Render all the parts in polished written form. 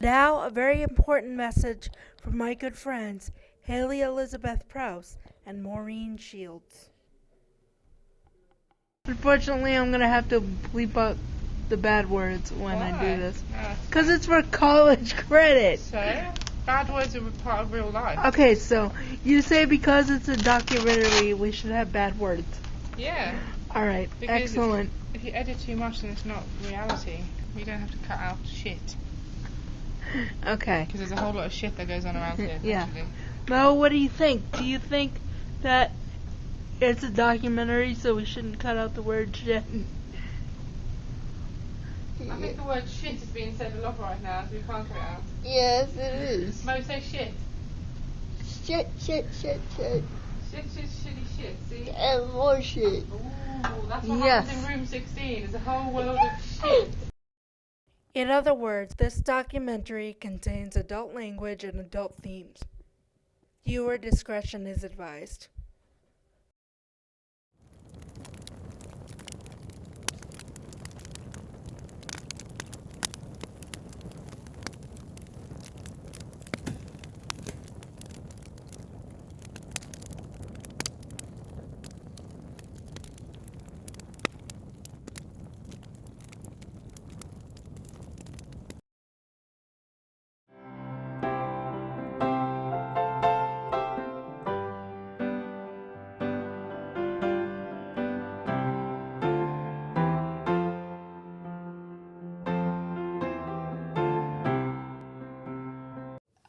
Now, a very important message from my good friends, Haley Elizabeth Prowse and Maureen Shields. Unfortunately, I'm going to have to bleep out the bad words when I do this. Because it's for college credit. So, bad words are part of real life. Okay, so you say because it's a documentary, we should have bad words. Yeah. Alright, excellent. If you edit too much, then it's not reality. You don't have to cut out shit. Okay. Because there's a whole lot of shit that goes on around here. Yeah. Actually. Mo, what do you think? Do you think that it's a documentary, so we shouldn't cut out the word shit? I think the word shit is being said a lot right now, so we can't cut it out. Yes, it is. Mo, say shit. Shit, shit, shit, shit. Shit, shit, shitty shit, see? And more shit. Ooh, that's what Yes. happens in room 16. There's a whole world of shit. In other words, this documentary contains adult language and adult themes. Viewer discretion is advised.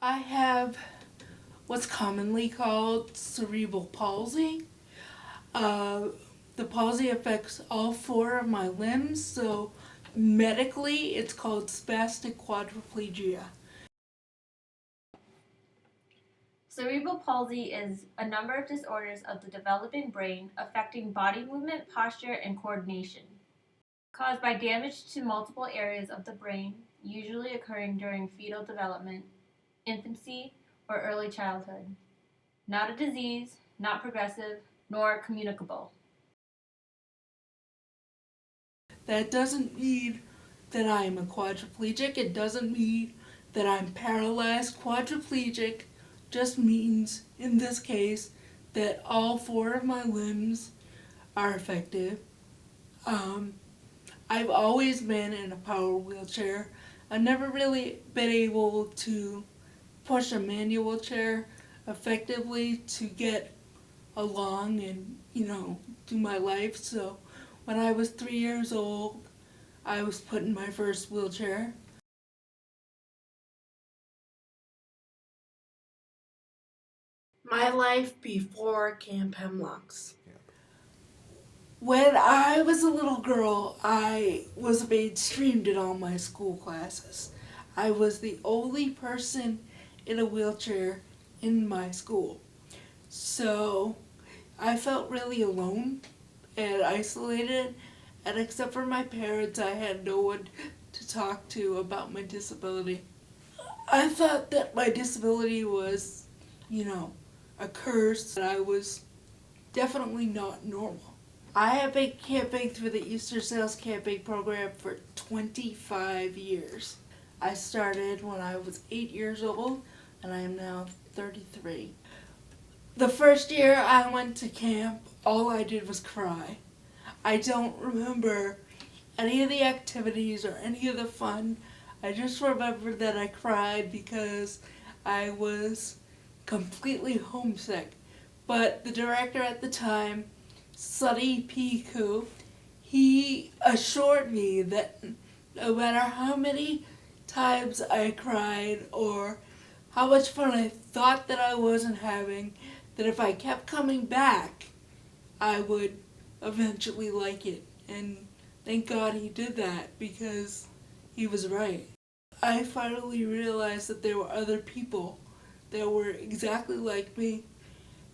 I have what's commonly called cerebral palsy. The palsy affects all four of my limbs, so medically it's called spastic quadriplegia. Cerebral palsy is a number of disorders of the developing brain affecting body movement, posture, and coordination. Caused by damage to multiple areas of the brain, usually occurring during fetal development, infancy, or early childhood. Not a disease, not progressive, nor communicable. That doesn't mean that I'm a quadriplegic. It doesn't mean that I'm paralyzed. Quadriplegic just means, in this case, that all four of my limbs are affected. I've always been in a power wheelchair. I've never really been able to push a manual chair effectively to get along and, do my life. So when I was 3 years old, I was put in my first wheelchair. My life before Camp Hemlocks. When I was a little girl, I was mainstreamed in all my school classes. I was the only person in a wheelchair in my school. So I felt really alone and isolated, and except for my parents, I had no one to talk to about my disability. I thought that my disability was, a curse, and I was definitely not normal. I have been camping through the Easter Seals Camping program for 25 years. I started when I was 8 years old, and I am now 33. The first year I went to camp, all I did was cry. I don't remember any of the activities or any of the fun. I just remember that I cried because I was completely homesick. But the director at the time, Sonny P. Koo, he assured me that no matter how many times I cried or how much fun I thought that I wasn't having, that if I kept coming back, I would eventually like it. And thank God he did that, because he was right. I finally realized that there were other people that were exactly like me,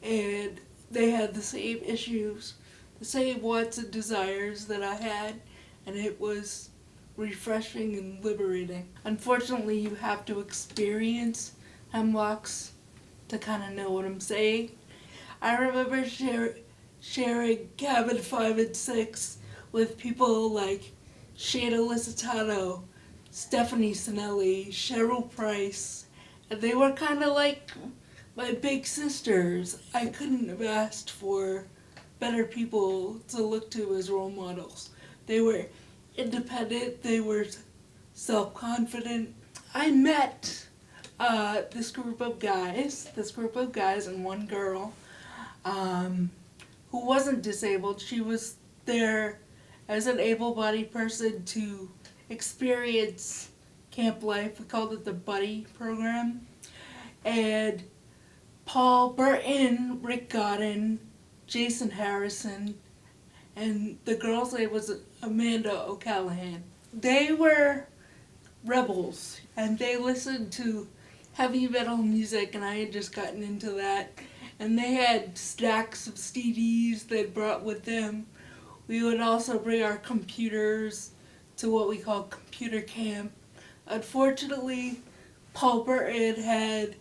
and they had the same issues, the same wants and desires that I had, and it was refreshing and liberating. Unfortunately, you have to experience Hemlocks to kind of know what I'm saying. I remember sharing cabin 5 and 6 with people like Shana Licitano, Stephanie Sinelli, Cheryl Price, and they were kind of like my big sisters. I couldn't have asked for better people to look to as role models. They were independent, they were self-confident. I met this group of guys and one girl who wasn't disabled. She was there as an able-bodied person to experience camp life. We called it the Buddy program. And Paul Burton, Rick Godden, Jason Harrison, and the girl's name was Amanda O'Callahan. They were rebels, and they listened to heavy metal music, and I had just gotten into that. And they had stacks of CDs they'd brought with them. We would also bring our computers to what we call computer camp. Unfortunately, Paul Burton had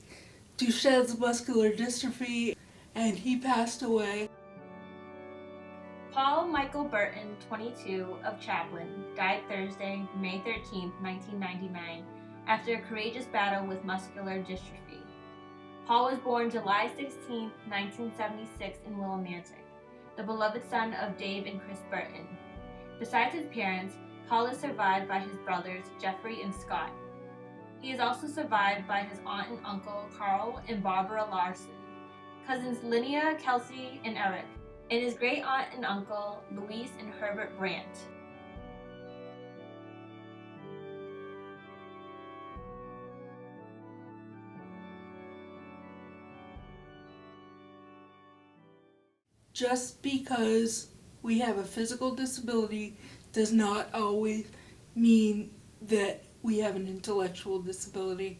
Duchenne's muscular dystrophy, and he passed away. Paul Michael Burton, 22, of Chaplin, died Thursday, May 13, 1999, after a courageous battle with muscular dystrophy. Paul was born July 16, 1976, in Willimantic, the beloved son of Dave and Chris Burton. Besides his parents, Paul is survived by his brothers Jeffrey and Scott. He is also survived by his aunt and uncle Carl and Barbara Larson, cousins Linnea, Kelsey, and Eric, and his great aunt and uncle Louise and Herbert Brandt. Just because we have a physical disability does not always mean that we have an intellectual disability.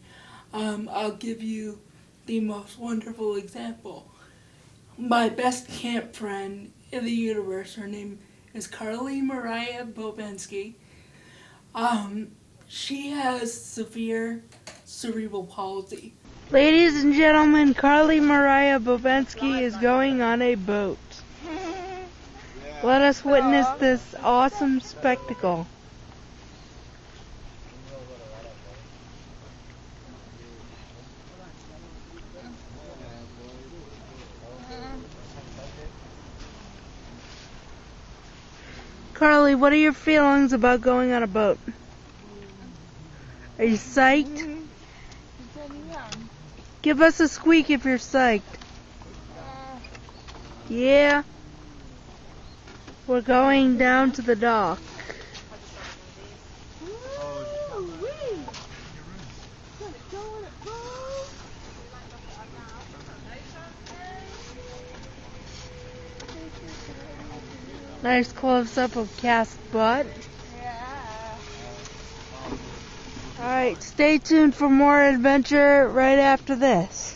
I'll give you the most wonderful example. My best camp friend in the universe, her name is Carly Mariah Bobensky. She has severe cerebral palsy. Ladies and gentlemen, Carly Mariah Bobensky is going on a boat. Let us witness this awesome spectacle. Carly, what are your feelings about going on a boat? Are you psyched? Give us a squeak if you're psyched. Yeah. We're going down to the dock. Nice close-up of Cass' butt. Alright, stay tuned for more adventure right after this.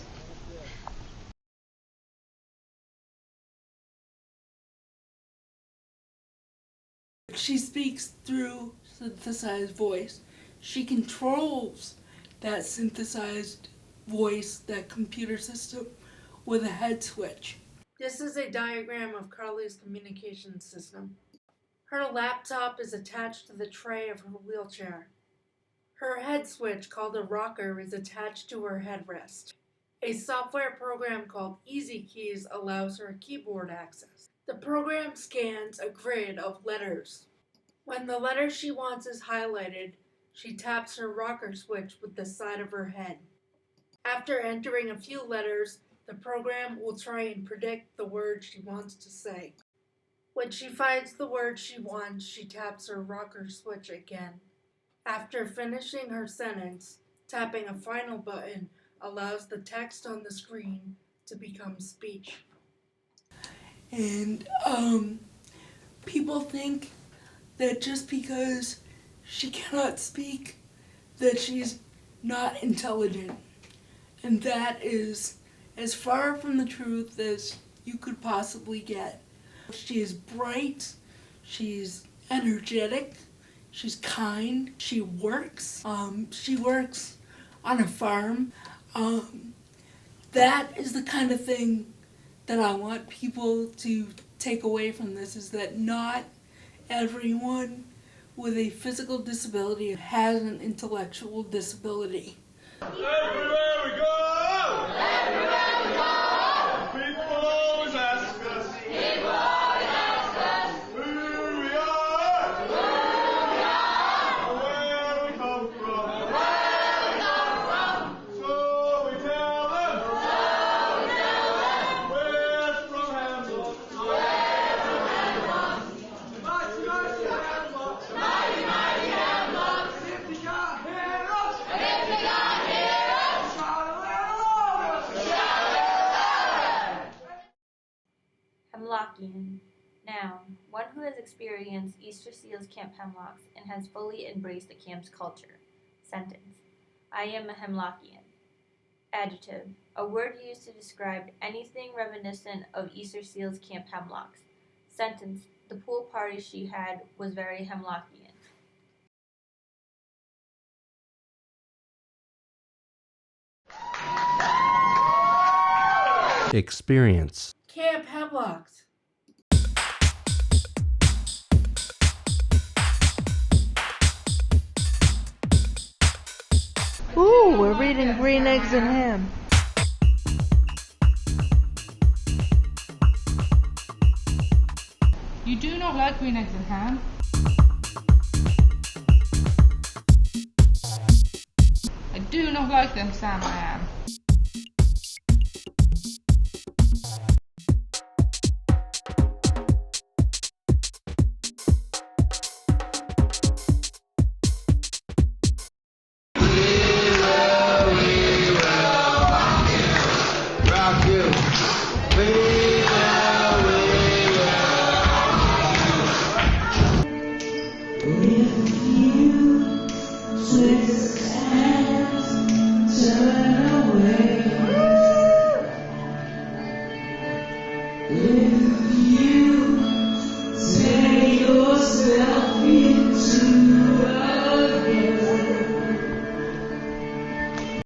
She speaks through synthesized voice. She controls that synthesized voice, that computer system, with a head switch. This is a diagram of Carly's communication system. Her laptop is attached to the tray of her wheelchair. Her head switch, called a rocker, is attached to her headrest. A software program called Easy Keys allows her keyboard access. The program scans a grid of letters. When the letter she wants is highlighted, she taps her rocker switch with the side of her head. After entering a few letters, the program will try and predict the word she wants to say. When she finds the word she wants, she taps her rocker switch again. After finishing her sentence, tapping a final button allows the text on the screen to become speech. And people think that just because she cannot speak, that she's not intelligent. And that is as far from the truth as you could possibly get. She is bright, she's energetic, she's kind, she works. She works on a farm. That is the kind of thing that I want people to take away from this, is that not everyone with a physical disability has an intellectual disability. Everywhere we go! Everywhere we go! People always ask us. People always ask us. Who we are. Who we are. Where we come from. Where we come from. So we tell them. So we tell them. We're from Hemlocks. We're from Hemlocks. Mighty, mighty Hemlocks. Mighty, mighty Hemlocks. If you can't hear us. If you can't hear us. Shout a little louder. Shout a little louder. Hemlockian. Noun. One who has experienced Easter Seals Camp Hemlocks and has fully embraced the camp's culture. Sentence. I am a Hemlockian. Adjective. A word used to describe anything reminiscent of Easter Seals Camp Hemlocks. Sentence. The pool party she had was very Hemlockian. Experience. Camp Hemlocks. Ooh, we're reading Green Eggs and Ham. You do not like green eggs and ham. I do not like them, Sam. I am. Rock you. We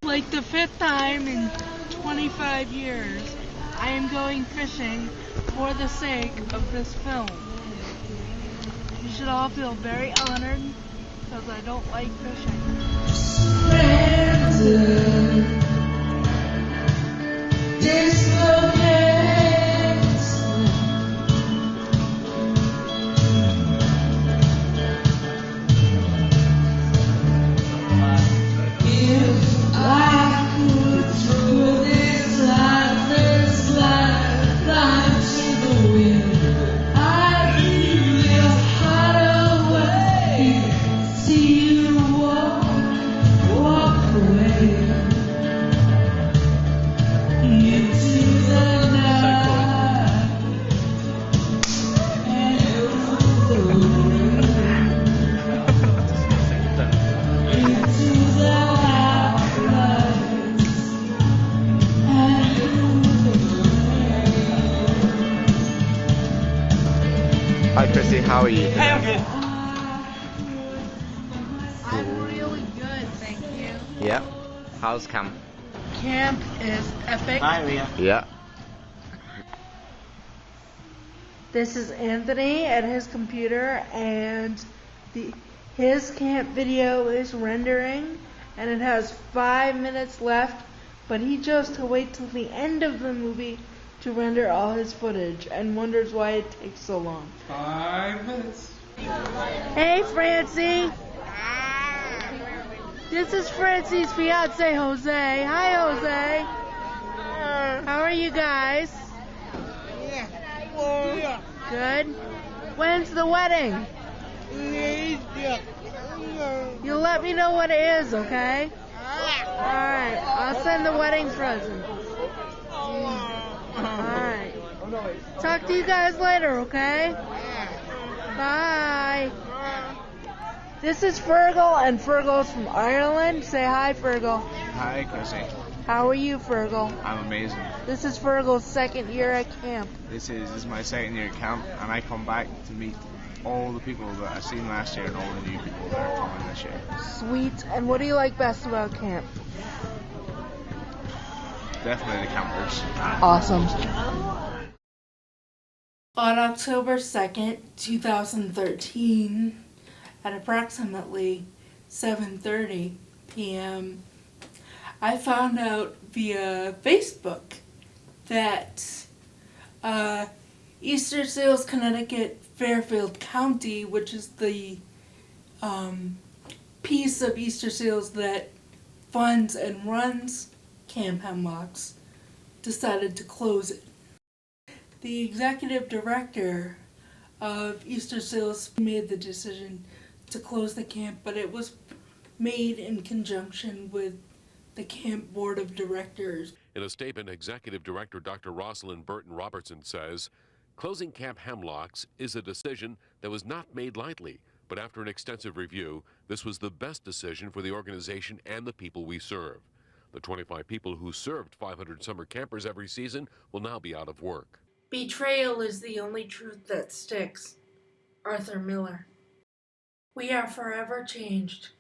Like the fifth time in 25 years, I am going fishing for the sake of this film. You should all feel very honored because I don't like fishing. Hi Chrissy, how are you? I'm really good, thank you. Yeah. How's camp? Camp is epic. Yeah. This is Anthony at his computer, and his camp video is rendering, and it has 5 minutes left, but he chose to wait till the end of the movie to render all his footage and wonders why it takes so long. 5 minutes. Hey, Francie. This is Francie's fiance, Jose. Hi, Jose. How are you guys? Good. When's the wedding? You'll let me know what it is, okay? Alright, I'll send the wedding present. Alright. Talk to you guys later, okay? Bye. This is Fergal, and Fergal's from Ireland. Say hi, Fergal. Hi Chrissy. How are you, Fergal? I'm amazing. This is Fergal's second year at camp. This is my second year at camp, and I come back to meet all the people that I've seen last year and all the new people that are coming this year. Sweet. And what do you like best about camp? Definitely the campers. Awesome. On October 2nd, 2013, at approximately 7:30 p.m., I found out via Facebook that Easter Seals, Connecticut, Fairfield County, which is the piece of Easter Seals that funds and runs Camp Hemlocks, decided to close it. The executive director of Easter Seals made the decision to close the camp, but it was made in conjunction with the camp board of directors. In a statement, Executive Director Dr. Rosalind Burton Robertson says, closing Camp Hemlocks is a decision that was not made lightly, but after an extensive review, this was the best decision for the organization and the people we serve. The 25 people who served 500 summer campers every season will now be out of work. Betrayal is the only truth that sticks. Arthur Miller. We are forever changed.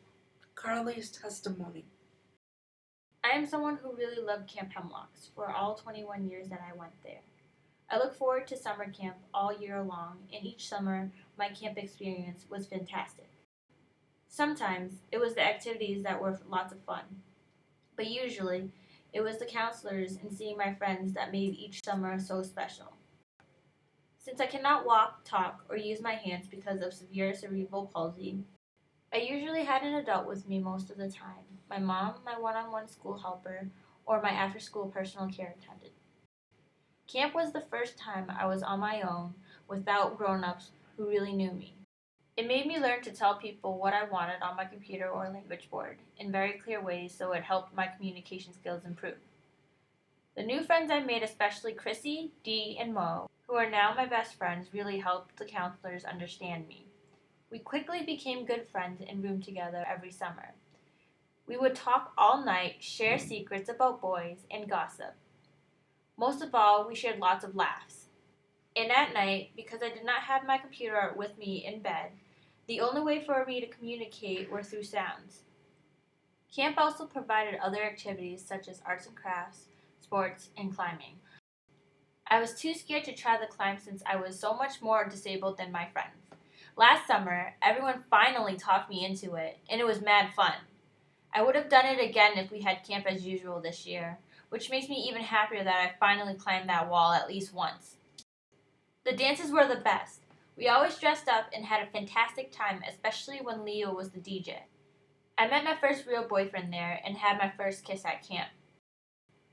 Carly's testimony. I am someone who really loved Camp Hemlocks for all 21 years that I went there. I look forward to summer camp all year long, and each summer my camp experience was fantastic. Sometimes it was the activities that were lots of fun, but usually it was the counselors and seeing my friends that made each summer so special. Since I cannot walk, talk, or use my hands because of severe cerebral palsy, I usually had an adult with me most of the time. My mom, my one-on-one school helper, or my after-school personal care attendant. Camp was the first time I was on my own without grown-ups who really knew me. It made me learn to tell people what I wanted on my computer or language board in very clear ways, so it helped my communication skills improve. The new friends I made, especially Chrissy, Dee, and Mo, who are now my best friends, really helped the counselors understand me. We quickly became good friends and roomed together every summer. We would talk all night, share secrets about boys, and gossip. Most of all, we shared lots of laughs. And at night, because I did not have my computer with me in bed, the only way for me to communicate were through sounds. Camp also provided other activities such as arts and crafts, sports, and climbing. I was too scared to try the climb since I was so much more disabled than my friends. Last summer, everyone finally talked me into it, and it was mad fun. I would have done it again if we had camp as usual this year, which makes me even happier that I finally climbed that wall at least once. The dances were the best. We always dressed up and had a fantastic time, especially when Leo was the DJ. I met my first real boyfriend there and had my first kiss at camp.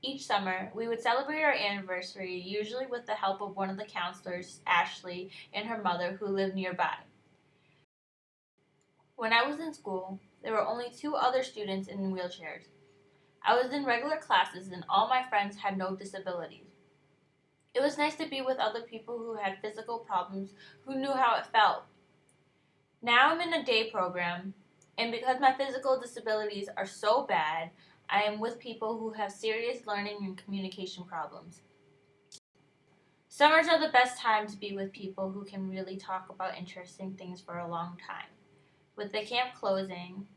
Each summer, we would celebrate our anniversary, usually with the help of one of the counselors, Ashley, and her mother, who lived nearby. When I was in school, there were only 2 other students in wheelchairs. I was in regular classes and all my friends had no disabilities. It was nice to be with other people who had physical problems, who knew how it felt. Now I'm in a day program, and because my physical disabilities are so bad, I am with people who have serious learning and communication problems. Summers are the best time to be with people who can really talk about interesting things for a long time. With the camp closing,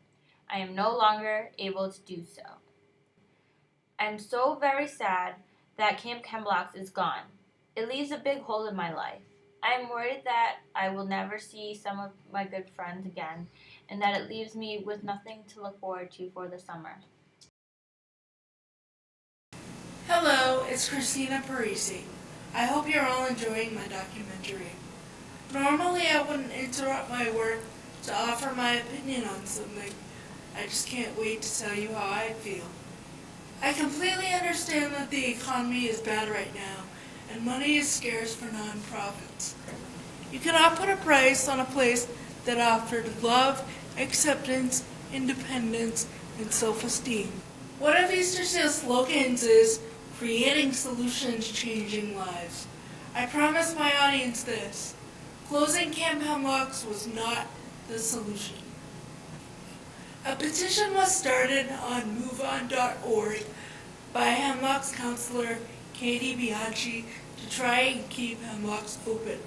I am no longer able to do so. I am so very sad that Camp Hemlocks is gone. It leaves a big hole in my life. I am worried that I will never see some of my good friends again, and that it leaves me with nothing to look forward to for the summer. Hello, it's Christina Parissi. I hope you're all enjoying my documentary. Normally I wouldn't interrupt my work to offer my opinion on something. I just can't wait to tell you how I feel. I completely understand that the economy is bad right now, and money is scarce for nonprofits. You cannot put a price on a place that offered love, acceptance, independence, and self-esteem. One of Easter Seals' slogans is, creating solutions, changing lives. I promise my audience this. Closing Camp Hemlocks was not the solution. A petition was started on moveon.org by Hemlocks counselor Katie Bianchi to try and keep Hemlocks open.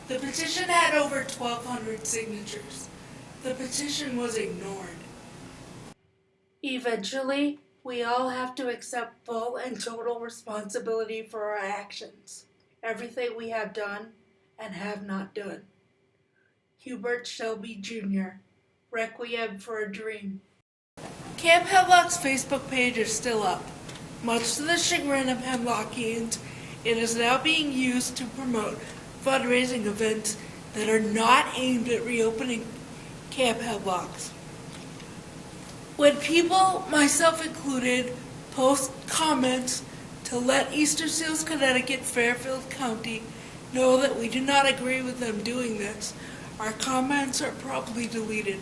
The petition had over 1,200 signatures. The petition was ignored. Eventually, we all have to accept full and total responsibility for our actions, everything we have done and have not done. Hubert Shelby Jr., Requiem for a Dream. Camp Hemlock's Facebook page is still up. Much to the chagrin of Hemlockians, it is now being used to promote fundraising events that are not aimed at reopening Camp Hemlocks. When people, myself included, post comments to let Easter Seals Connecticut Fairfield County know that we do not agree with them doing this, our comments are probably deleted.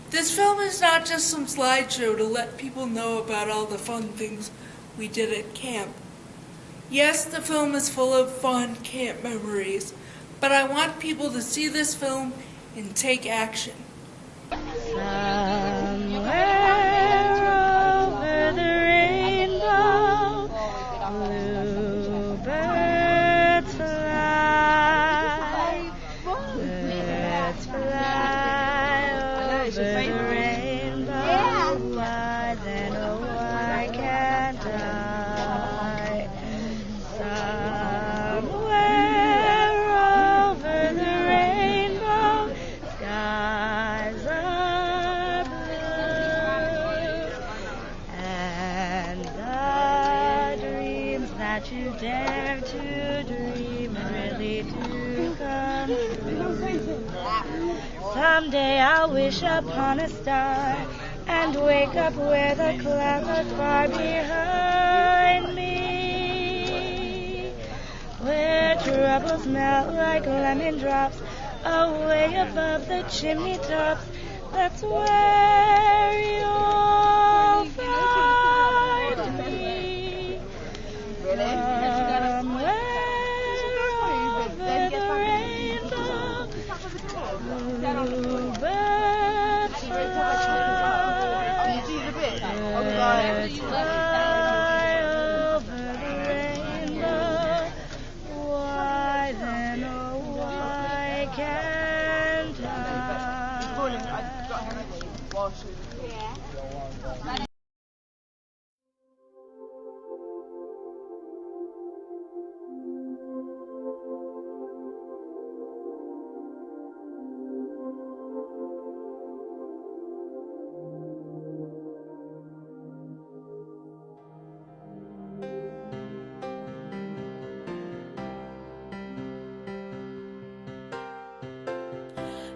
This film is not just some slideshow to let people know about all the fun things we did at camp. Yes, the film is full of fun camp memories, but I want people to see this film and take action. Someday I'll wish upon a star and wake up where the clouds are far behind me, where troubles melt like lemon drops away above the chimney tops. That's where you'll find me. Somewhere over the rainbow, bluebirds fly over the rainbow. Why then, oh why can't I?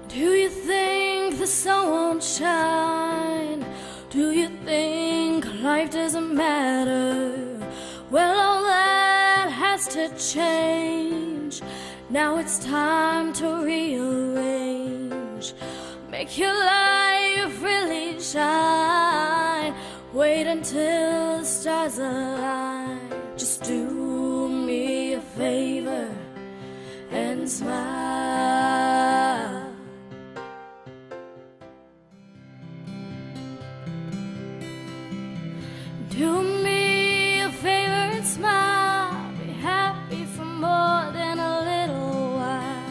Do you think the sun won't shine? Do you think life doesn't matter? Well, all that has to change. Now it's time to rearrange. Make your life really shine. Wait until the stars align. Just do me a favor and smile. Do me a favor and smile. Be happy for more than a little while.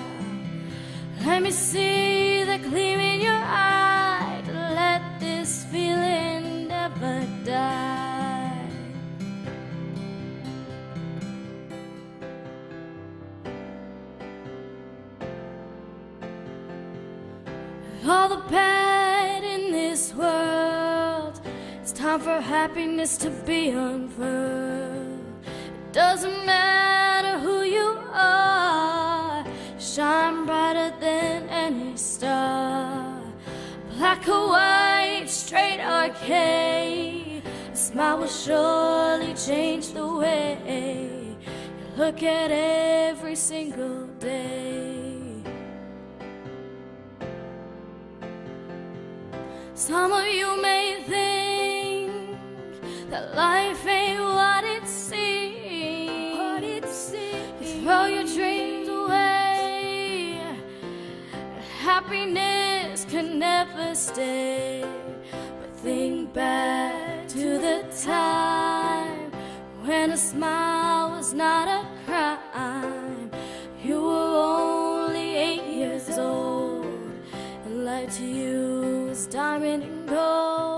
Let me see the gleam in your eye to let this feeling never die. All the bad in this world, it's time for happiness to be unfurled. It doesn't matter who you are, shine brighter than any star. Black or white, straight or gay, a smile will surely change the way you look at every single day. Some of you may think that life ain't what it seems. You throw your dreams away. Happiness can never stay. But think back to the time when a smile was not a crime. You were only 8 years old, and life to you was diamond and gold.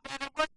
better work